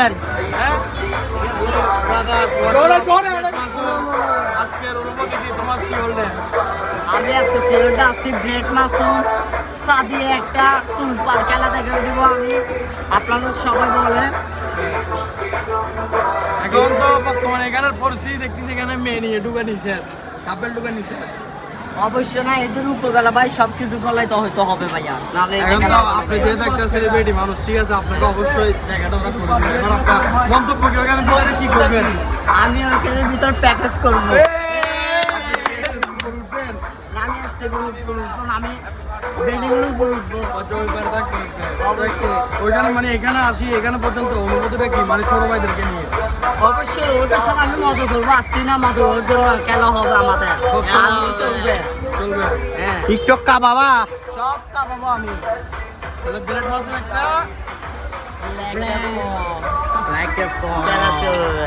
বলেন। হ্যাঁ আজকের অনুমতি কি তোমার শিওরলে? আমি আজকে সিলেটে আছি, ব্লেড মাসুম সাদিয়ে একটা তুলপার খেলা দেখে দেবো আমি। আপনারা সবাই বলেন। এখন তো বর্তমানে এখানের পরিস্থিতি দেখতেছি, এখানে মেয়ে নিয়ে ঢুকে নিষেধ, কাপেল ঢুকে নিষেধ। অবশ্যই না, এদের উপকালা ভাই সবকিছু বলাই তো হয়তো হবে ভাইয়া, নাহলে এখন তো আপনি যেহেতু একটা সেলিব্রিটি মানুষ, ঠিক আছে, আপনাকে অবশ্যই জায়গাটা ওরা করে দিবে। এবার আপনার মন্তব্য কি, ওখানে বলে কি করবেন? আমি ওখানের ভিতর প্যাকেজ করবো। করবেন? আমি স্টেজে উঠবো, আমি বিল্ডিং এর উপর উঠবো। আচ্ছা, ওই পারে থাকবেন। অবশ্যই ওইখানে মানে এখানে আসি, এখানে পর্যন্ত অনুমতিটা কি, মানে ছোট ভাইদেরকে নিয়ে? অবশ্যই ওদের সাথে আমি মজা ধরবো, আসছি না মজা ওর জন্য খেলা হবে আমাদের, সব আনন্দ চলবে। চলবে। হ্যাঁ, টিকটক কা বাবা। সব খাবো আমি। তাহলে ব্রেড মাসুম একটা খেলা চলবে।